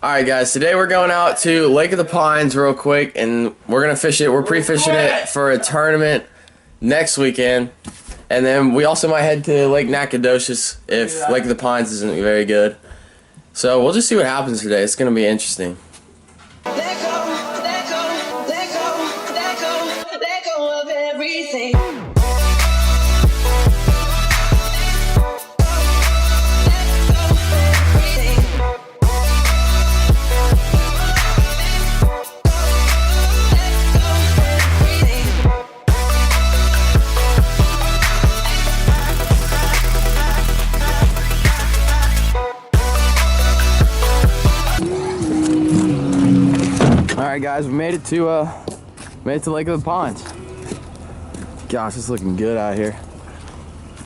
Alright guys, today we're going out to Lake of the Pines real quick and we're going to fish it. We're pre-fishing it for a tournament next weekend. And then we also might head to Lake Nacogdoches if Lake of the Pines isn't very good. So we'll just see what happens today. It's going to be interesting. Let go, let go, let go, let go, let go of everything. Alright guys, we made it to Lake of the Pines. Gosh, it's looking good out here.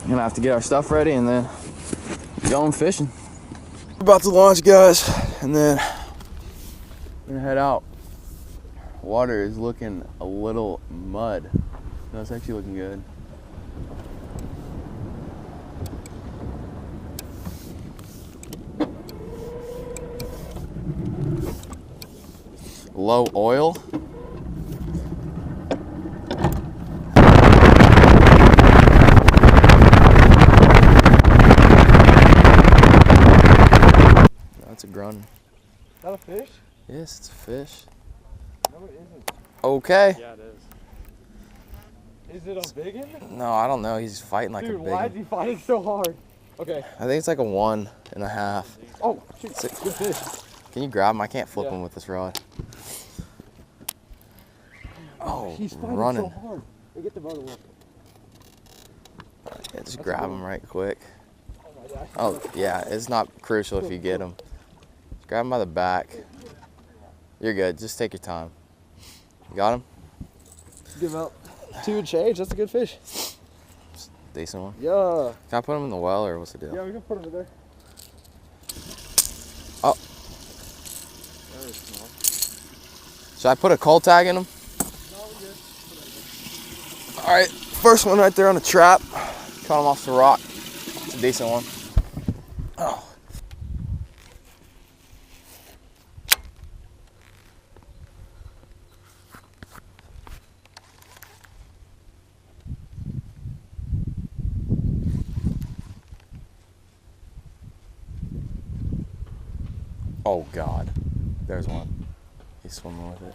We're gonna have to get our stuff ready and then going fishing. We're about to launch, guys, and then we're gonna head out. Water is looking a little mud. No, it's actually looking good. Low oil. That's a grunt. Is that a fish? Yes, it's a fish. No, it isn't. Okay. Yeah, it is. Is it a big one? No, I don't know. He's fighting like a big Dude, why is he fighting so hard? Okay. I think it's like a 1.5. Oh, shoot. Good fish. Can you grab him? I can't flip Yeah. him with this rod. Oh, He's fighting running. so hard. Hey, get the boat away. Yeah, just grab him right quick. Oh my gosh. Oh, yeah, it's not crucial if you get him. Just grab him by the back. You're good. Just take your time. You got him? Give up. 2 and change. That's a good fish. Decent one. Yeah. Can I put him in the well or what's the deal? Yeah, we can put him in there. Oh. Very small. Should I put a cold tag in him? No, we're good. All right, first one right there on the trap. Caught him off the rock. It's a decent one. Oh. Oh God, there's one. He's swimming with it.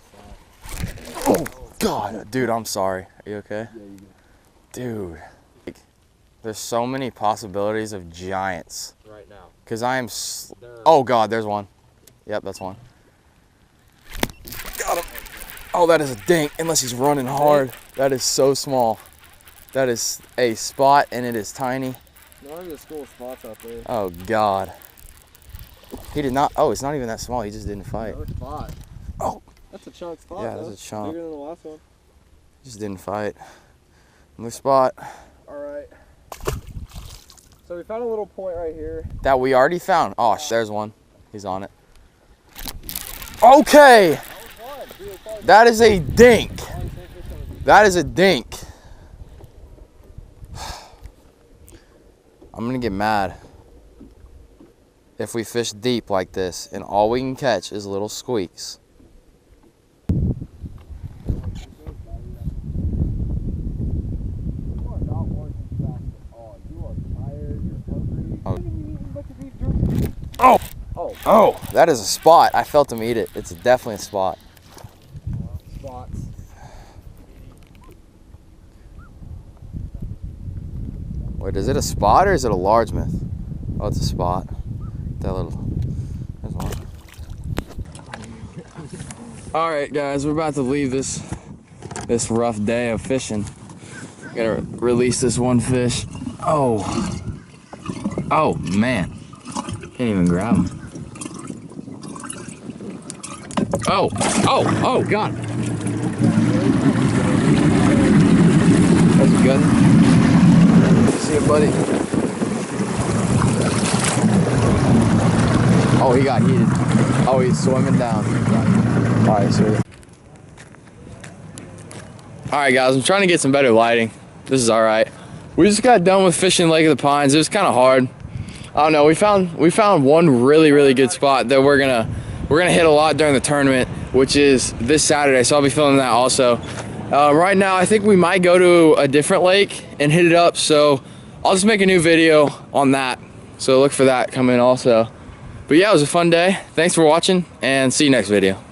Oh God, dude, I'm sorry. Are you okay? Yeah, you Dude, there's so many possibilities of giants. Right now. Cause I am. Oh God, there's one. Yep, that's one. Got him. Oh, that is a dink. Unless he's running hard. That is so small. That is a spot, and it is tiny. No, there's school spots out there. Oh God. He did not. Oh, it's not even that small. He just didn't fight. Another spot. Oh. That's a chunk spot. Yeah, though. that's a chunk. Bigger than the last one. Just didn't fight. Another spot. All right. So we found a little point right here. That we already found. Oh, there's one. He's on it. Okay. That is a dink. That is a dink. I'm gonna get mad if we fish deep like this and all we can catch is little squeaks. Oh, oh, that is a spot. I felt him eat it. It's definitely a spot. Spots. Wait, is it a spot or is it a largemouth? Oh, it's a spot. That little. There's one. All right, guys, we're about to leave this rough day of fishing. Gonna release this one fish. Oh. Oh man. Can't even grab him. Oh, oh, oh, got him. That's good. See you, buddy. Oh, he got heated. Oh, he's swimming down. All right, sweet. All right, guys, I'm trying to get some better lighting. This is all right. We just got done with fishing Lake of the Pines. It was kind of hard. I don't know. We found one really good spot that we're gonna we're gonna hit a lot during the tournament, which is this Saturday, so I'll be filming that also. Right now, I think we might go to a different lake and hit it up, so I'll just make a new video on that. So look for that coming also. But yeah, it was a fun day. Thanks for watching, and see you next video.